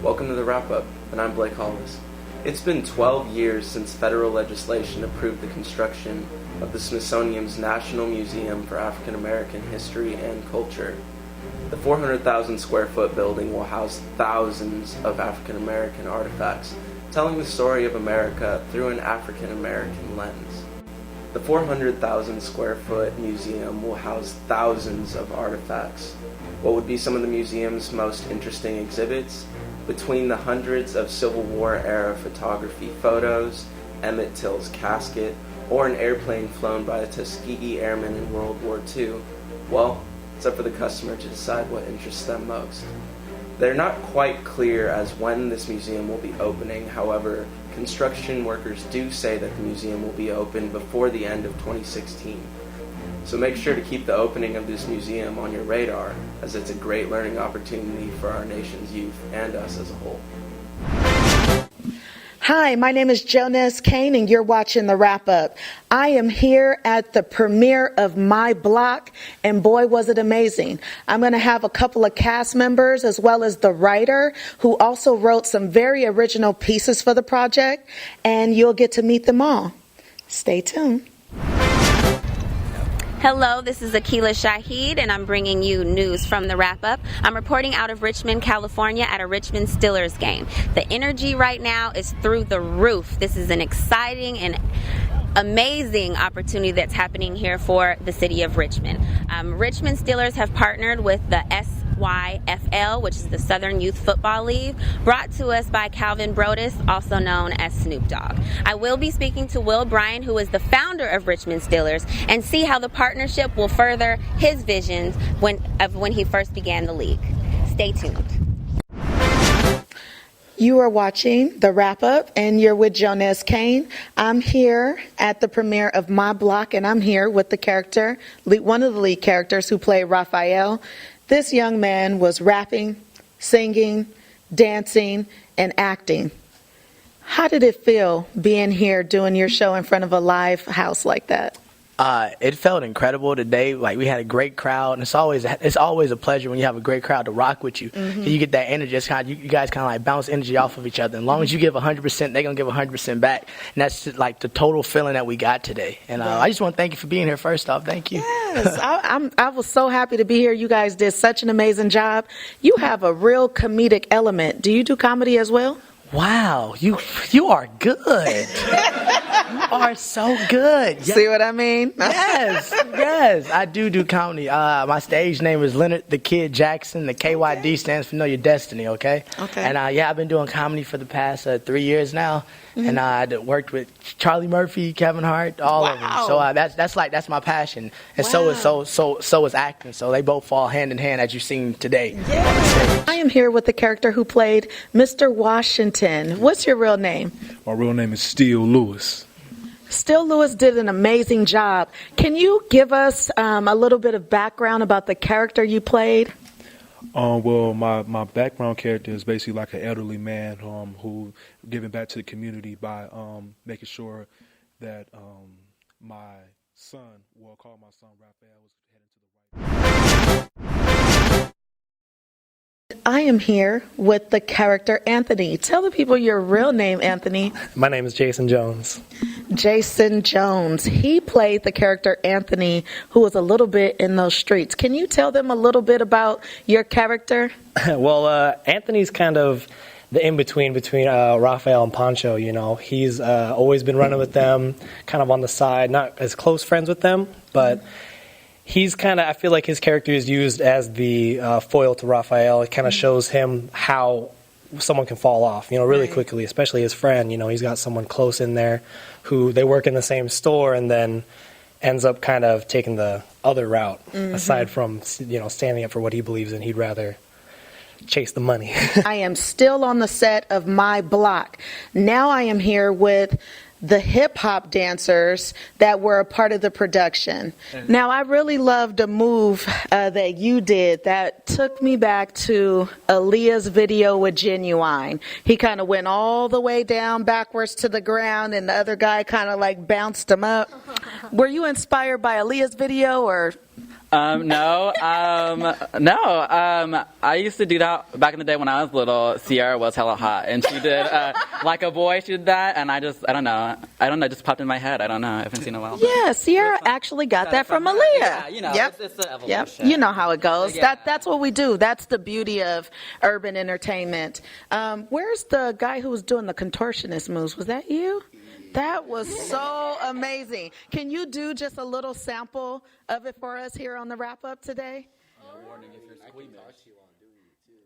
Welcome to the wrap-up, and I'm Blake Hollis. It's been 12 years since federal legislation approved the construction of the Smithsonian's National Museum for African American History and Culture. The 400,000 square foot building will house thousands of African American artifacts, telling the story of America through an African American lens. The 400,000 square foot museum will house thousands of artifacts. What would be some of the museum's most interesting exhibits? Between the hundreds of Civil War era photography photos, Emmett Till's casket, or an airplane flown by the Tuskegee Airmen in World War II, well, it's up for the customer to decide what interests them most. They're not quite clear as when this museum will be opening. However, construction workers do say that the museum will be open before the end of 2016. So make sure to keep the opening of this museum on your radar, as it's a great learning opportunity for our nation's youth and us as a whole. Hi, my name is Jonas Kane, and you're watching The Wrap Up. I am here at the premiere of My Block, and boy, was it amazing. I'm going to have a couple of cast members as well as the writer who also wrote some very original pieces for the project, and you'll get to meet them all. Stay tuned. Hello, this is Akila Shahid, and I'm bringing you news from the wrap-up. I'm reporting out of Richmond, California at a Richmond Steelers game. The energy right now is through the roof. This is an exciting and amazing opportunity that's happening here for the city of Richmond. Richmond Steelers have partnered with the SYFL, which is the Southern Youth Football League, brought to us by Calvin Brodus, also known as Snoop Dogg. I will be speaking to Will Bryan, who is the founder of Richmond Steelers, and see how the partnership will further his visions when he first began the league. Stay tuned. You are watching The Wrap Up, and you're with Jonas Kane. I'm here at the premiere of My Block, and I'm here with one of the lead characters who played Raphael. This young man was rapping, singing, dancing, and acting. How did it feel being here doing your show in front of a live house like that? It felt incredible today. Like, we had a great crowd, and it's always a pleasure when you have a great crowd to rock with you. Mm-hmm. You get that energy. It's kind of, you guys kind of like bounce energy off of each other. As long as you give 100%, they're gonna give 100% back, and that's just like the total feeling that we got today. And I just want to thank you for being here. First off, thank you. Yes, I was so happy to be here. You guys did such an amazing job. You have a real comedic element. Do you do comedy as well? Wow, you are good. You are so good. See what I mean? Yes, I do comedy. My stage name is Leonard the Kid Jackson. The KYD stands for Know Your Destiny, okay? And I've been doing comedy for the past 3 years now. Mm-hmm. And I worked with Charlie Murphy, Kevin Hart, all of them. So that's my passion. And so is acting. So they both fall hand in hand, as you've seen today. Yes. I am here with the character who played Mr. Washington. What's your real name? My real name is Steele Lewis. Steele Lewis did an amazing job. Can you give us a little bit of background about the character you played? Well, my background character is basically like an elderly man who giving back to the community by making sure that my son, we'll call my son Raphael, was heading to the right. I am here with the character Anthony. Tell the people your real name, Anthony. My name is Jason Jones. Jason Jones. He played the character Anthony, who was a little bit in those streets. Can you tell them a little bit about your character? Well, Anthony's kind of the in-between between Raphael and Pancho, you know. He's always been running with them, kind of on the side, not as close friends with them, but he's kind of, I feel like his character is used as the foil to Raphael. It kind of shows him how someone can fall off, you know, really quickly, especially his friend. You know, he's got someone close in there who they work in the same store and then ends up kind of taking the other route, aside from, you know, standing up for what he believes in. He'd rather chase the money. I am still on the set of My Block. Now I am here with the hip-hop dancers that were a part of the production. Now, I really loved a move that you did that took me back to Aaliyah's video with Genuine. He kind of went all the way down backwards to the ground, and the other guy kind of like bounced him up. Were you inspired by Aaliyah's video, or? No. I used to do that back in the day when I was little. Sierra was hella hot, and she did like a boy. She did that, and I don't know. It just popped in my head. I don't know. I haven't seen it in a while. Yeah, Sierra actually got that from Aaliyah. Yeah, you know, Yep. it's the evolution. Yep. You know how it goes. Yeah. That's what we do. That's the beauty of urban entertainment. Where's the guy who was doing the contortionist moves? Was that you? That was so amazing. Can you do just a little sample of it for us here on the wrap up today?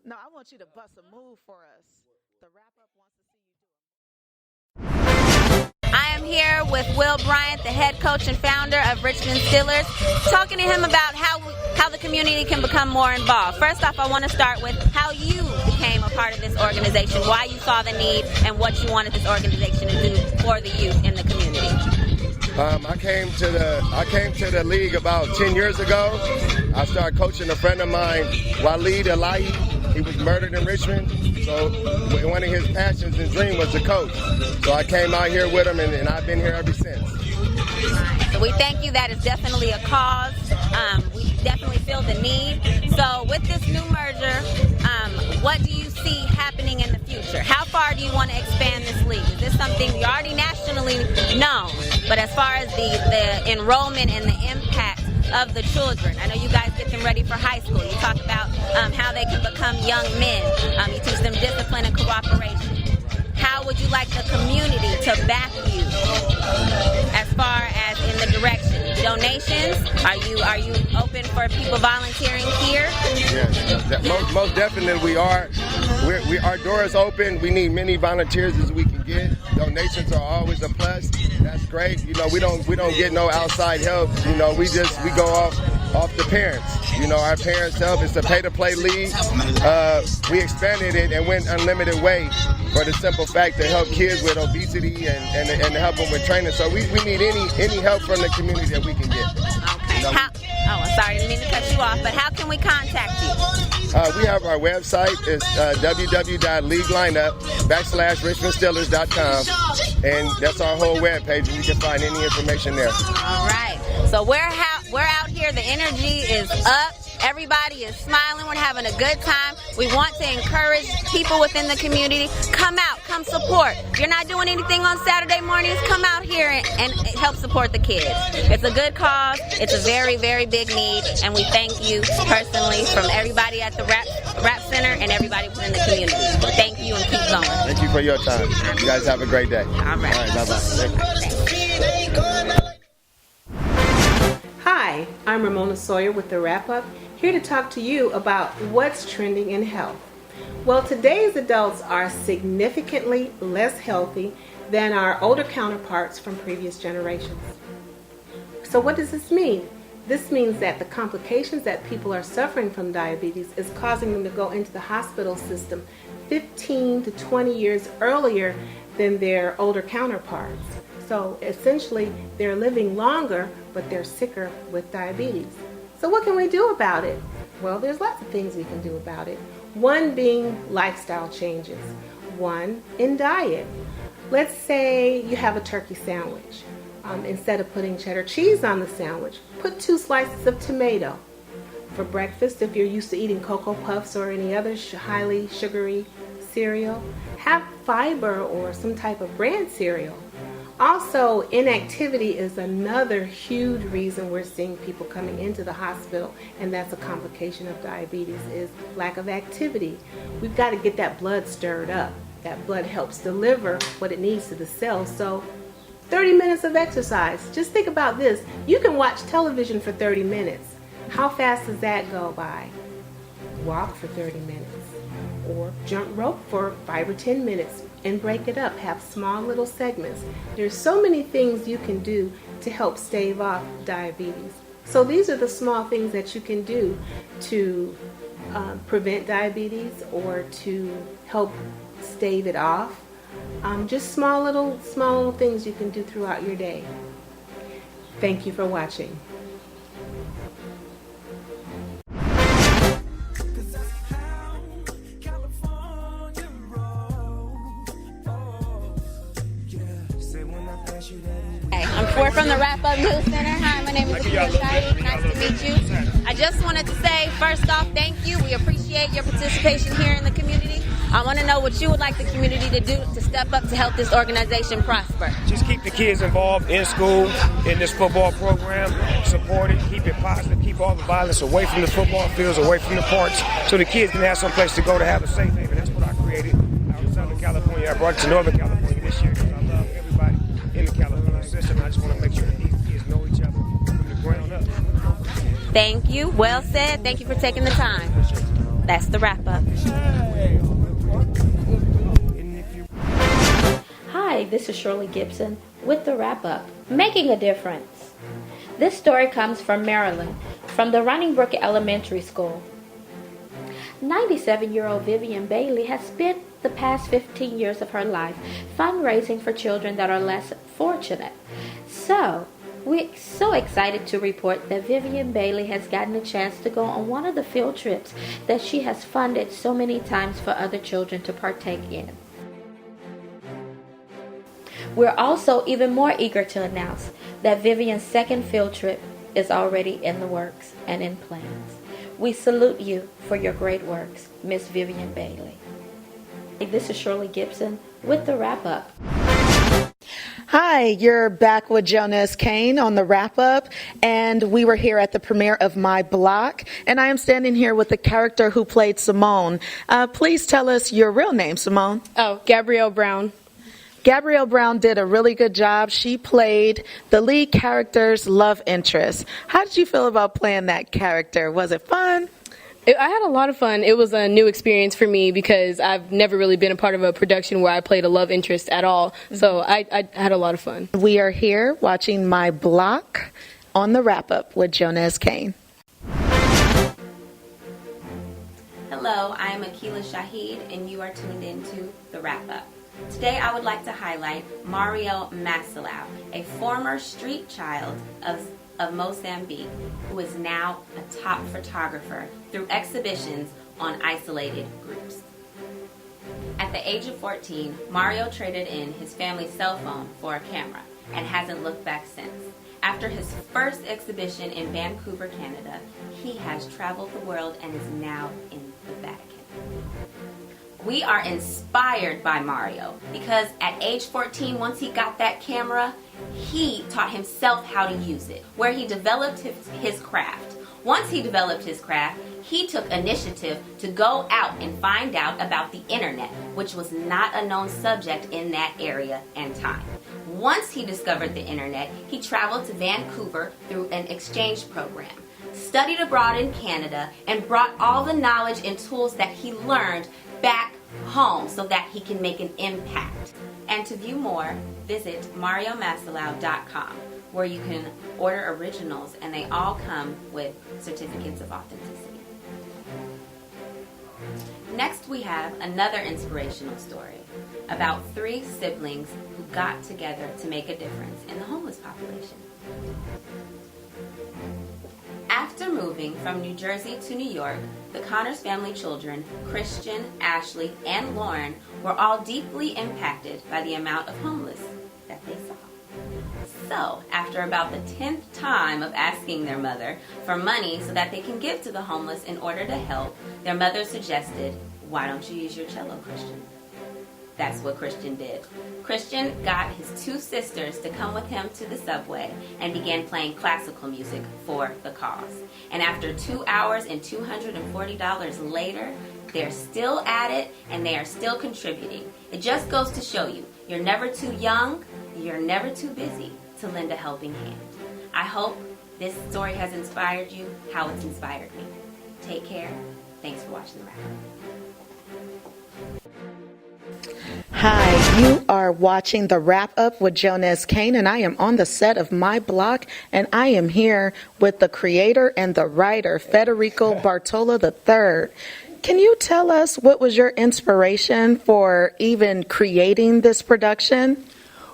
No, I want you to bust a move for us. The wrap up wants to see you do it. I am here with Will Bryant, the head coach and founder of Richmond Steelers, talking to him about how the community can become more involved. First off, I want to start with how you became a part of this organization, why you saw the need, and what you wanted this organization to do for the youth in the community. I came to the league about 10 years ago. I started coaching a friend of mine, Waleed Elahi. He was murdered in Richmond. So one of his passions and dream was to coach. So I came out here with him, and I've been here ever since. So we thank you. That is definitely a cause. We definitely feel the need. So with this new merger, what do you see happening in the future? How far do you want to expand this league? Is this something you're already nationally known? But as far as the enrollment and the impact of the children, I know you guys get them ready for high school. You talk about how they can become young men. You teach them discipline and cooperation. How would you like the community to back you as far as in the direction? Donations? Are you open for people volunteering here? Yes, most definitely we are. Our door is open. We need many volunteers as we can get. Donations are always a plus. That's great. You know, we don't get no outside help. You know, we go off the parents. You know, our parents help. It's a pay-to-play league. We expanded it and went unlimited weight for the simple fact to help kids with obesity and to help them with training. So we need any help from the community that we can get. Okay. You know? I'm sorry, I didn't mean to cut you off, but how can we contact you? We have our website. It's www.leaguelineup.richmondsteelers.com, and that's our whole webpage, and you can find any information there. All right. So we're out here. The energy is up. Everybody is smiling. We're having a good time. We want to encourage people within the community. Come out. Come support. If you're not doing anything on Saturday mornings, come out here and help support the kids. It's a good cause. It's a very, very big need. And we thank you personally from everybody at the Rap Center and everybody within the community. Thank you and keep going. Thank you for your time. You guys have a great day. All right. All right, bye-bye. Hi, I'm Ramona Sawyer with The Wrap Up, here to talk to you about what's trending in health. Well, today's adults are significantly less healthy than our older counterparts from previous generations. So what does this mean? This means that the complications that people are suffering from diabetes is causing them to go into the hospital system 15 to 20 years earlier than their older counterparts. So essentially, they're living longer, but they're sicker with diabetes. So what can we do about it? Well, there's lots of things we can do about it. One being lifestyle changes. One in diet. Let's say you have a turkey sandwich. Instead of putting cheddar cheese on the sandwich, put 2 slices of tomato. For breakfast, if you're used to eating Cocoa Puffs or any other highly sugary cereal, have fiber or some type of bran cereal. Also, inactivity is another huge reason we're seeing people coming into the hospital, and that's a complication of diabetes, is lack of activity. We've got to get that blood stirred up. That blood helps deliver what it needs to the cells. So 30 minutes of exercise. Just think about this. You can watch television for 30 minutes. How fast does that go by? Walk for 30 minutes. Or jump rope for 5 or 10 minutes and break it up. Have small little segments. There's so many things you can do to help stave off diabetes. So these are the small things that you can do to prevent diabetes or to help stave it off. Just small little things you can do throughout your day. Thank you for watching. I'm We're from the Wrap Up News Center. Hi, my name is Akila Shahid. Nice to meet you. I just wanted to say, first off, thank you. We appreciate your participation here in the community. I want to know what you would like the community to do to step up to help this organization prosper. Just keep the kids involved in school, in this football program, support it, keep it positive, keep all the violence away from the football fields, away from the parks, so the kids can have some place to go to have a safe haven. That's what I created out in Southern California. I brought it to Northern California this year because I love everybody in the California system. I just want to make sure that these kids know each other from the ground up. Thank you. Well said. Thank you for taking the time. That's the wrap up. Hi, this is Shirley Gibson with the wrap up, Making a Difference. This story comes from Maryland, from the Running Brook Elementary School. 97-year-old Vivian Bailey has spent the past 15 years of her life fundraising for children that are less fortunate. So, we're so excited to report that Vivian Bailey has gotten a chance to go on one of the field trips that she has funded so many times for other children to partake in. We're also even more eager to announce that Vivian's second field trip is already in the works and in plans. We salute you for your great works, Miss Vivian Bailey. This is Shirley Gibson with the wrap up. Hi, you're back with Jonas Kane on the wrap up, and we were here at the premiere of My Block, and I am standing here with the character who played Simone. Please tell us your real name, Simone. Oh, Gabrielle Brown. Gabrielle Brown did a really good job. She played the lead character's love interest. How did you feel about playing that character? Was it fun? I had a lot of fun. It was a new experience for me because I've never really been a part of a production where I played a love interest at all. So I had a lot of fun. We are here watching My Block on the wrap-up with Jonas Kane. Hello, I am Akila Shahid, and you are tuned into the wrap-up. Today I would like to highlight Mario Massalau, a former street child of Mozambique who is now a top photographer through exhibitions on isolated groups. At the age of 14, Mario traded in his family's cell phone for a camera and hasn't looked back since. After his first exhibition in Vancouver, Canada, he has traveled the world and is now in the Vatican. We are inspired by Mario because at age 14, once he got that camera, he taught himself how to use it, where he developed his craft. Once he developed his craft, he took initiative to go out and find out about the internet, which was not a known subject in that area and time. Once he discovered the internet, he traveled to Vancouver through an exchange program, studied abroad in Canada, and brought all the knowledge and tools that he learned back home so that he can make an impact. And to view more, visit mariomassalau.com, where you can order originals and they all come with certificates of authenticity. Next we have another inspirational story about 3 siblings who got together to make a difference in the homeless population. After moving from New Jersey to New York, the Connors family children, Christian, Ashley, and Lauren, were all deeply impacted by the amount of homeless that they saw. So, after about the 10th time of asking their mother for money so that they can give to the homeless in order to help, their mother suggested, "Why don't you use your cello, Christian?" That's what Christian did. Christian got his 2 sisters to come with him to the subway and began playing classical music for the cause. And after 2 hours and $240 later, they're still at it and they are still contributing. It just goes to show you, you're never too young, you're never too busy to lend a helping hand. I hope this story has inspired you how it's inspired me. Take care. Thanks for watching the wrap-up. Hi, you are watching the wrap up with Jonas Kane, and I am on the set of My Block, and I am here with the creator and the writer, Federico Bartola III. Can you tell us what was your inspiration for even creating this production?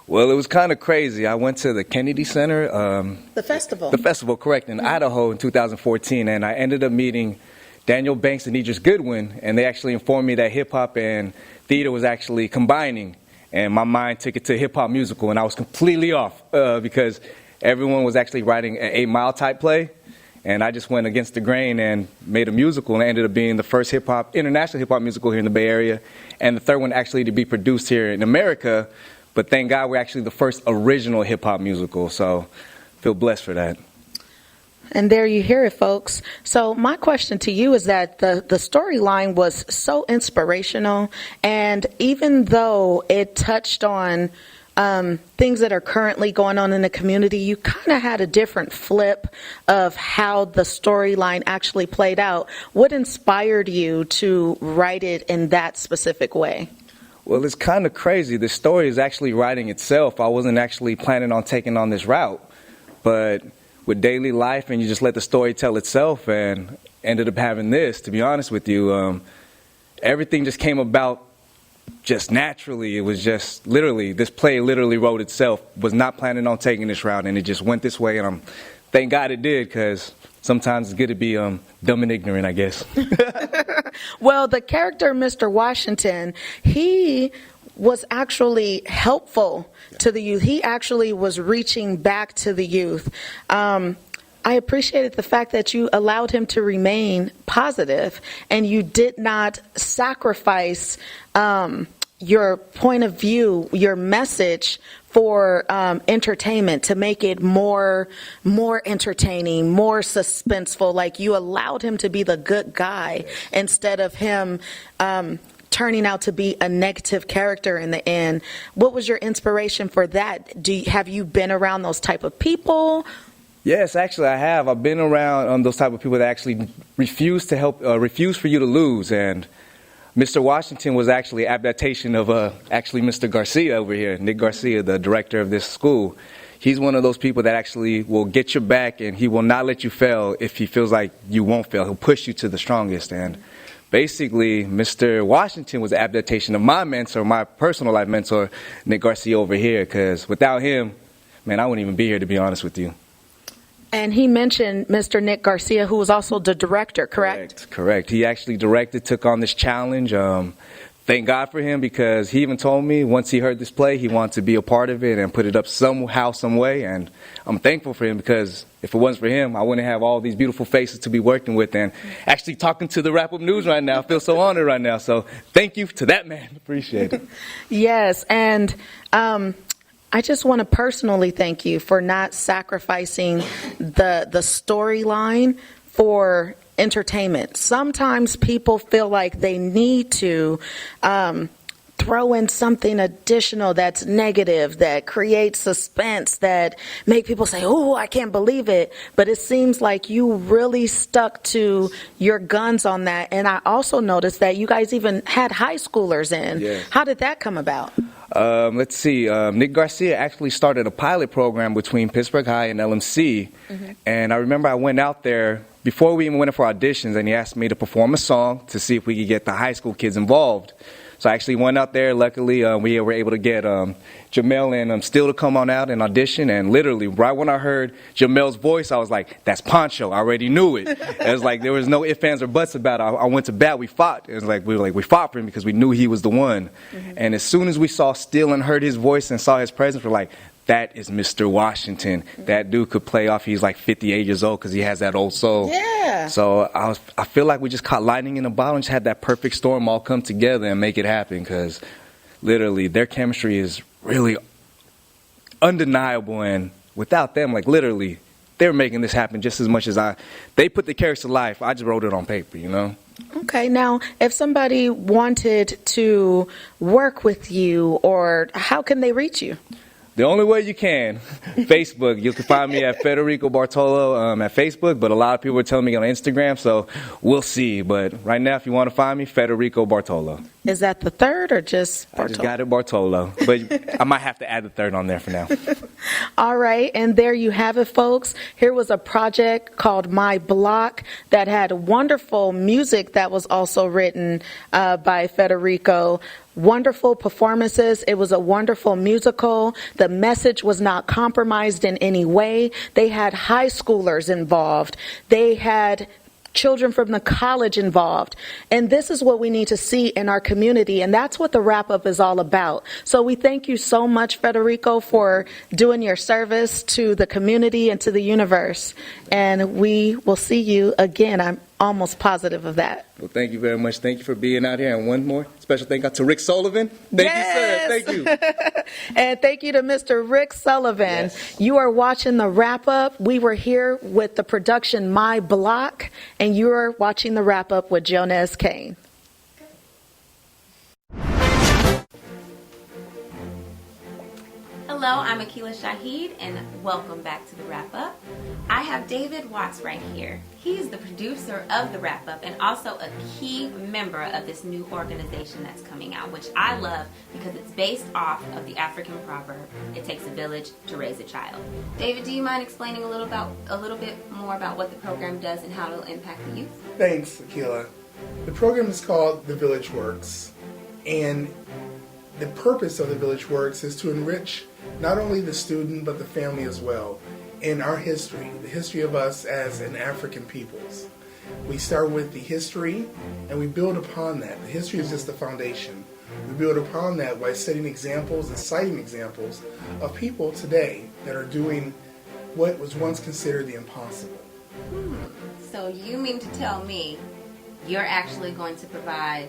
Well, it was kind of crazy. I went to the Kennedy Center. The festival. The festival, correct, in Idaho in 2014, and I ended up meeting Daniel Banks and Idris Goodwin, and they actually informed me that hip-hop and theater was actually combining. and my mind took it to hip hop musical, and I was completely off because everyone was actually writing an 8 Mile type play, and I just went against the grain and made a musical, and it ended up being the first international hip hop musical here in the Bay Area, and the third one actually to be produced here in America. But thank God we're actually the first original hip hop musical, so I feel blessed for that. And there you hear it, folks. So my question to you is that the storyline was so inspirational, and even though it touched on things that are currently going on in the community, you kind of had a different flip of how the storyline actually played out. What inspired you to write it in that specific way? Well, it's kind of crazy. The story is actually writing itself. I wasn't actually planning on taking on this route, but with daily life, and you just let the story tell itself, and ended up having this, to be honest with you. Everything just came about just naturally. It was just literally, this play literally wrote itself. Was not planning on taking this route, and it just went this way, and thank God it did, because sometimes it's good to be dumb and ignorant, I guess. Well, the character Mr. Washington, he was actually helpful to the youth. He actually was reaching back to the youth. I appreciated the fact that you allowed him to remain positive, and you did not sacrifice your point of view, your message for entertainment, to make it more entertaining, more suspenseful. Like, you allowed him to be the good guy instead of him turning out to be a negative character in the end. What was your inspiration for that? Have you been around those type of people? Yes, actually I have. I've been around those type of people that actually refuse to help, refuse for you to lose. And Mr. Washington was actually an adaptation of actually Mr. Garcia over here, Nick Garcia, the director of this school. He's one of those people that actually will get your back, and he will not let you fail if he feels like you won't fail. He'll push you to the strongest. And basically, Mr. Washington was an adaptation of my mentor, my personal life mentor, Nick Garcia over here, because without him, man, I wouldn't even be here, to be honest with you. And he mentioned Mr. Nick Garcia, who was also the director, correct? Correct. He actually took on this challenge. Thank God for him, because he even told me once he heard this play, he wanted to be a part of it and put it up somehow, some way. And I'm thankful for him, because if it wasn't for him, I wouldn't have all these beautiful faces to be working with and actually talking to the Wrap Up News right now. I feel so honored right now. So thank you to that man. Appreciate it. Yes. And I just want to personally thank you for not sacrificing the storyline for entertainment. Sometimes people feel like they need to throw in something additional that's negative, that creates suspense, that make people say, oh, I can't believe it. But it seems like you really stuck to your guns on that. And I also noticed that you guys even had high schoolers in. Yeah. How did that come about? Let's see. Nick Garcia actually started a pilot program between Pittsburg High and LMC. Mm-hmm. And I remember I went out there before we even went in for auditions, and he asked me to perform a song to see if we could get the high school kids involved. So I actually went out there. Luckily, we were able to get Jamel and Still to come on out and audition. And literally, right when I heard Jamel's voice, I was like, that's Poncho. I already knew it. It was like there was no ifs, ands, or buts about it. I went to bat. We fought. It was like we fought for him because we knew he was the one. Mm-hmm. And as soon as we saw Still and heard his voice and saw his presence, we're like, that is Mr. Washington. Mm-hmm. That dude could play off. He's like 58 years old because he has that old soul. Yeah. So I feel like we just caught lightning in a bottle and just had that perfect storm all come together and make it happen, because literally their chemistry is really undeniable. And without them, like literally, they're making this happen just as much as they put the characters to life. I just wrote it on paper, you know? Okay, now, if somebody wanted to work with you, or how can they reach you? The only way you can, Facebook. You can find me at Federico Bartolo at Facebook, but a lot of people are telling me on Instagram, so we'll see. But right now, if you want to find me, Federico Bartolo. Is that the third or just Bartolo? I just got it, Bartolo. But I might have to add the third on there for now. All right, and there you have it, folks. Here was a project called My Block that had wonderful music that was also written by Federico. Wonderful performances. It was a wonderful musical. The message was not compromised in any way. They had high schoolers involved. They had children from the college involved. And this is what we need to see in our community, and that's what the wrap-up is all about. So we thank you so much, Federico, for doing your service to the community and to the universe. And we will see you again. I'm almost positive of that. Well, thank you very much. Thank you for being out here. And one more special thank you to Rick Sullivan. Thank you, sir. Thank you. And thank you to Mr. Rick Sullivan. Yes. You are watching the wrap-up. We were here with the production My Block, and you are watching the wrap-up with Jonas Kane. Hello, I'm Akila Shahid, and welcome back to the wrap-up. I have David Watts right here. He's the producer of the wrap-up and also a key member of this new organization that's coming out, which I love because it's based off of the African proverb, it takes a village to raise a child. David, do you mind explaining a little bit more about what the program does and how it'll impact the youth? Thanks, Akila. The program is called The Village Works, and the purpose of The Village Works is to enrich not only the student but the family as well in our history, the history of us as an African peoples. We start with the history and we build upon that. The history is just the foundation. We build upon that by setting examples and citing examples of people today that are doing what was once considered the impossible. So you mean to tell me you're actually going to provide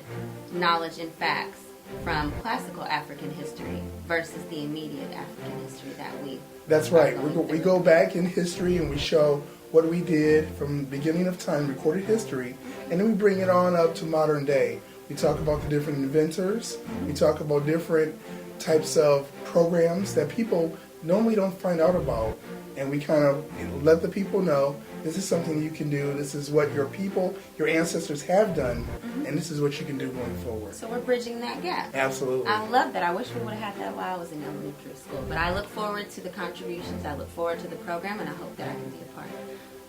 knowledge and facts from classical African history versus the immediate African history that we... That's right. We go back in history and we show what we did from the beginning of time, recorded history, and then we bring it on up to modern day. We talk about the different inventors. We talk about different types of programs that people normally don't find out about, and we kind of let the people know this is something you can do. This is what your people, your ancestors have done, and this is what you can do going forward. So we're bridging that gap. Absolutely. I love that. I wish we would have had that while I was in elementary school. But I look forward to the contributions. I look forward to the program, and I hope that I can be a part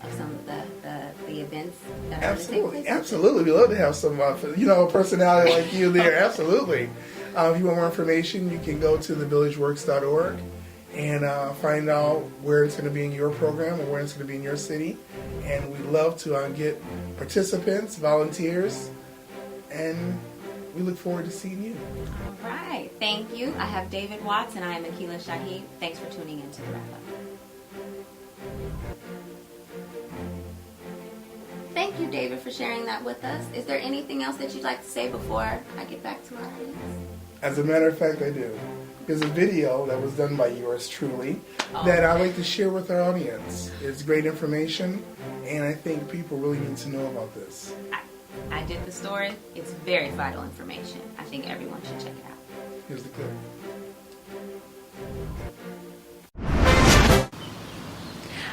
of some of the events that are going to take place. Absolutely. We love to have some, a personality like you there. Absolutely. If you want more information, you can go to thevillageworks.org and find out where it's going to be in your program or where it's going to be in your city. And we'd love to get participants, volunteers, and we look forward to seeing you. All right. Thank you. I have David Watts, and I am Akila Shahid. Thanks for tuning in to the wrap-up. Thank you, David, for sharing that with us. Is there anything else that you'd like to say before I get back to our audience? As a matter of fact, I do. There's a video that was done by yours truly that I'd like to share with our audience. It's great information, and I think people really need to know about this. I did the story. It's very vital information. I think everyone should check it out. Here's the clip.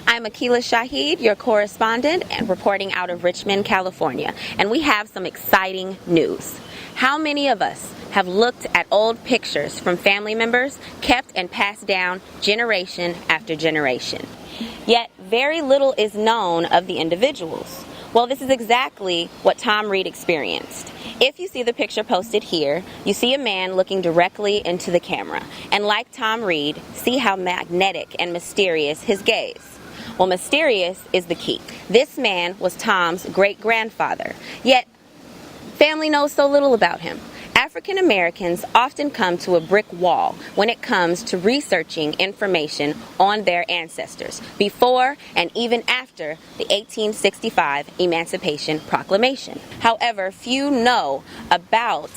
I'm Akila Shahid, your correspondent and reporting out of Richmond, California. And we have some exciting news. How many of us have looked at old pictures from family members kept and passed down generation after generation? Yet very little is known of the individuals. Well, this is exactly what Tom Reed experienced. If you see the picture posted here, you see a man looking directly into the camera. And like Tom Reed, see how magnetic and mysterious his gaze. Well, mysterious is the key. This man was Tom's great-grandfather, yet family knows so little about him. African Americans often come to a brick wall when it comes to researching information on their ancestors before and even after the 1865 Emancipation Proclamation. However, few know about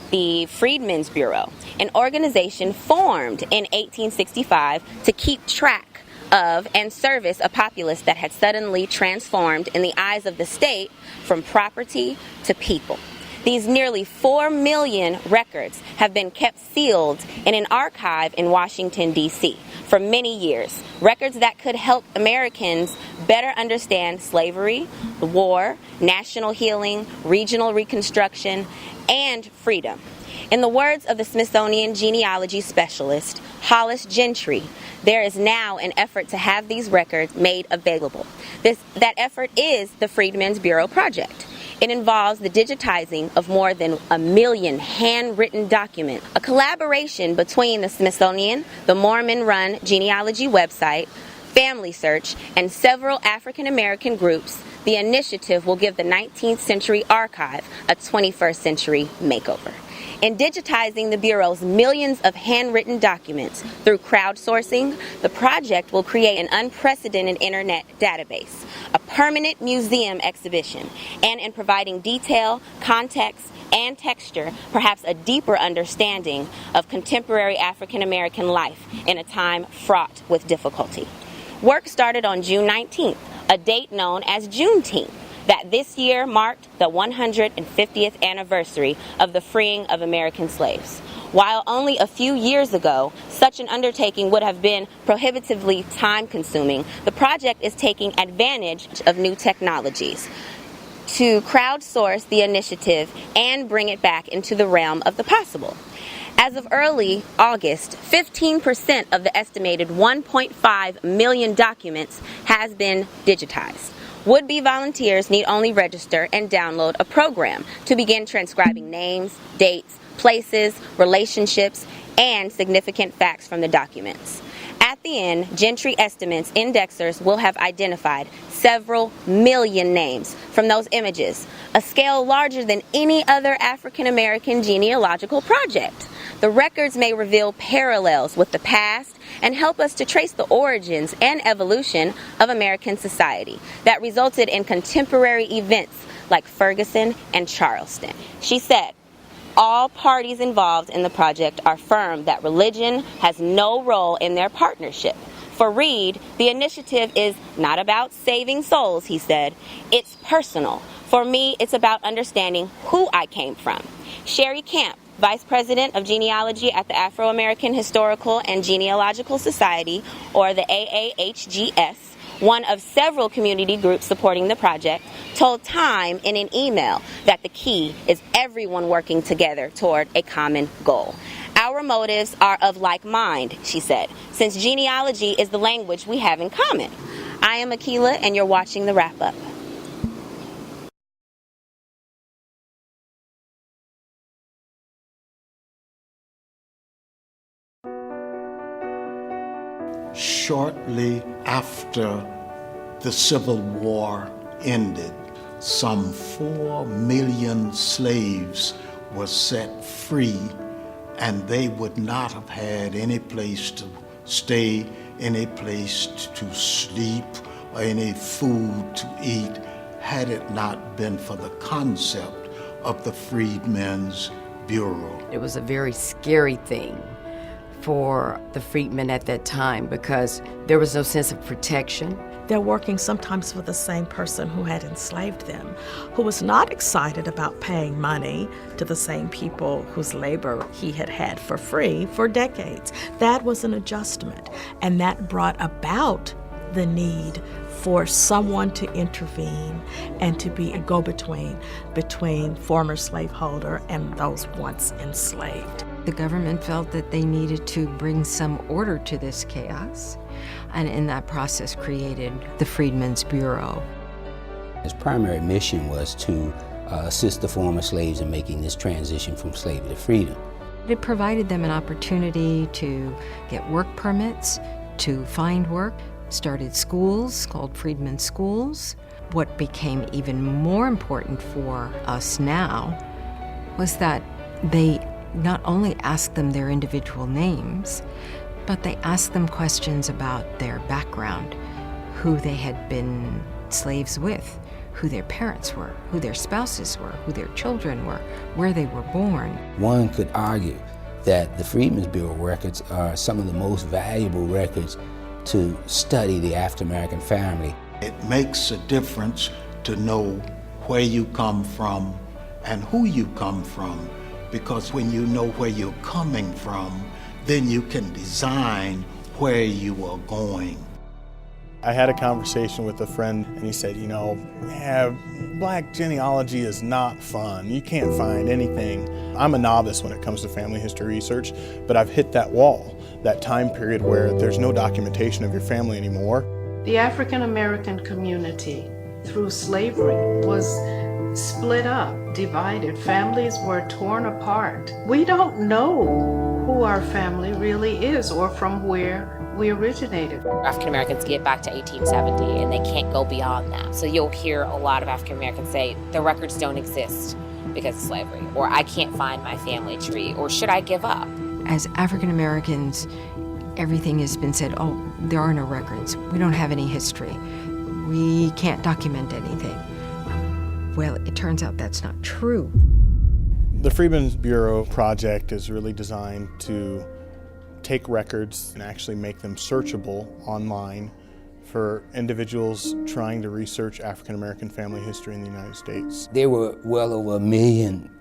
the Freedmen's Bureau, an organization formed in 1865 to keep track of and service a populace that had suddenly transformed in the eyes of the state from property to people. These nearly 4 million records have been kept sealed in an archive in Washington, D.C. for many years. Records that could help Americans better understand slavery, the war, national healing, regional reconstruction, and freedom. In the words of the Smithsonian genealogy specialist, Hollis Gentry, there is now an effort to have these records made available. That effort is the Freedmen's Bureau Project. It involves the digitizing of more than 1 million handwritten documents, a collaboration between the Smithsonian, the Mormon-run genealogy website, Family Search, and several African American groups the initiative will give the 19th century archive a 21st century makeover. In digitizing the Bureau's millions of handwritten documents through crowdsourcing, the project will create an unprecedented internet database, a permanent museum exhibition, and in providing detail, context, and texture, perhaps a deeper understanding of contemporary African American life in a time fraught with difficulty. Work started on June 19th, a date known as Juneteenth, that this year marked the 150th anniversary of the freeing of American slaves. While only a few years ago, such an undertaking would have been prohibitively time-consuming, the project is taking advantage of new technologies to crowdsource the initiative and bring it back into the realm of the possible. As of early August, 15% of the estimated 1.5 million documents has been digitized. Would-be volunteers need only register and download a program to begin transcribing names, dates, places, relationships, and significant facts from the documents. At the end, Gentry estimates indexers will have identified several million names from those images, a scale larger than any other African American genealogical project. The records may reveal parallels with the past and help us to trace the origins and evolution of American society that resulted in contemporary events like Ferguson and Charleston. She said, all parties involved in the project are firm that religion has no role in their partnership. For Reed, the initiative is not about saving souls, he said. It's personal. For me, it's about understanding who I came from. Sherry Camp, Vice President of Genealogy at the Afro-American Historical and Genealogical Society, or the AAHGS, one of several community groups supporting the project, told Time in an email that the key is everyone working together toward a common goal. Our motives are of like mind, she said, since genealogy is the language we have in common. I am Akila, and you're watching The Wrap Up. Shortly after the Civil War ended, some 4 million slaves were set free, and they would not have had any place to stay, any place to sleep, or any food to eat had it not been for the concept of the Freedmen's Bureau. It was a very scary thing for the freedmen at that time because there was no sense of protection. They're working sometimes for the same person who had enslaved them, who was not excited about paying money to the same people whose labor he had had for free for decades. That was an adjustment, and that brought about the need for someone to intervene and to be a go-between between former slaveholder and those once enslaved. The government felt that they needed to bring some order to this chaos, and in that process created the Freedmen's Bureau. His primary mission was to assist the former slaves in making this transition from slavery to freedom. It provided them an opportunity to get work permits, to find work, started schools called Freedmen Schools. What became even more important for us now was that they not only asked them their individual names, but they asked them questions about their background, who they had been slaves with, who their parents were, who their spouses were, who their children were, where they were born. One could argue that the Freedmen's Bureau records are some of the most valuable records to study the African-American family. It makes a difference to know where you come from and who you come from, because when you know where you're coming from, then you can design where you are going. I had a conversation with a friend and he said, black genealogy is not fun. You can't find anything. I'm a novice when it comes to family history research, but I've hit that wall, that time period where there's no documentation of your family anymore. The African American community through slavery was split up, divided. Families were torn apart. We don't know who our family really is or from where we originated. African Americans get back to 1870 and they can't go beyond that. So you'll hear a lot of African Americans say the records don't exist because of slavery, or I can't find my family tree, or should I give up? As African Americans, everything has been said, oh, there are no records. We don't have any history. We can't document anything. Well, it turns out that's not true. The Freedmen's Bureau project is really designed to take records and actually make them searchable online for individuals trying to research African American family history in the United States. There were well over 1 million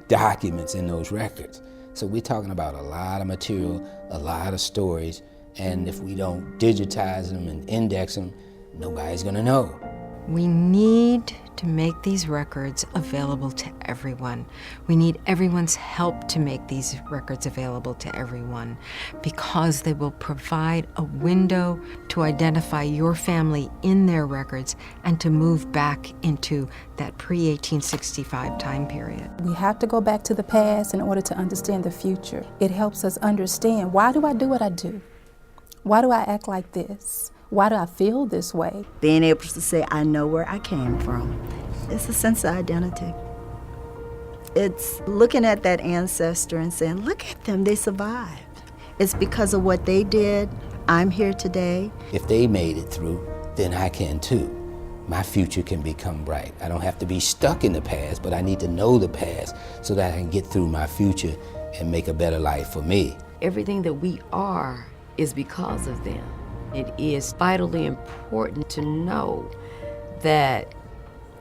documents in those records. So we're talking about a lot of material, a lot of stories, and if we don't digitize them and index them, nobody's gonna know. We need to make these records available to everyone. We need everyone's help to make these records available to everyone because they will provide a window to identify your family in their records and to move back into that pre-1865 time period. We have to go back to the past in order to understand the future. It helps us understand, why do I do what I do? Why do I act like this? Why do I feel this way? Being able to say, I know where I came from. It's a sense of identity. It's looking at that ancestor and saying, look at them, they survived. It's because of what they did, I'm here today. If they made it through, then I can too. My future can become bright. I don't have to be stuck in the past, but I need to know the past so that I can get through my future and make a better life for me. Everything that we are is because of them. It is vitally important to know that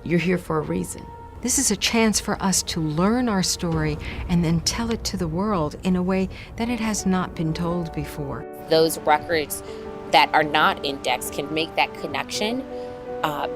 you're here for a reason. This is a chance for us to learn our story and then tell it to the world in a way that it has not been told before. Those records that are not indexed can make that connection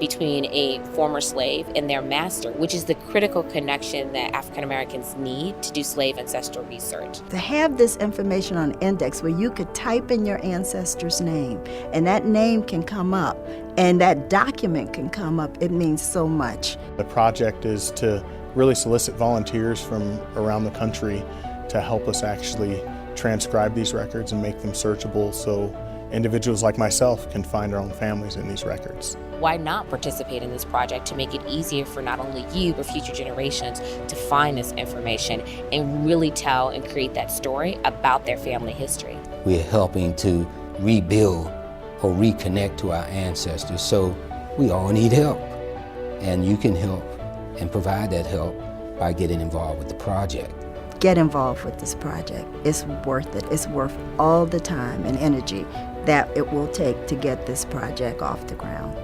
between a former slave and their master, which is the critical connection that African Americans need to do slave ancestral research. To have this information on index where you could type in your ancestor's name and that name can come up and that document can come up, it means so much. The project is to really solicit volunteers from around the country to help us actually transcribe these records and make them searchable so individuals like myself can find our own families in these records. Why not participate in this project to make it easier for not only you, but future generations to find this information and really tell and create that story about their family history? We're helping to rebuild or reconnect to our ancestors, so we all need help. And you can help and provide that help by getting involved with the project. Get involved with this project. It's worth it. It's worth all the time and energy that it will take to get this project off the ground.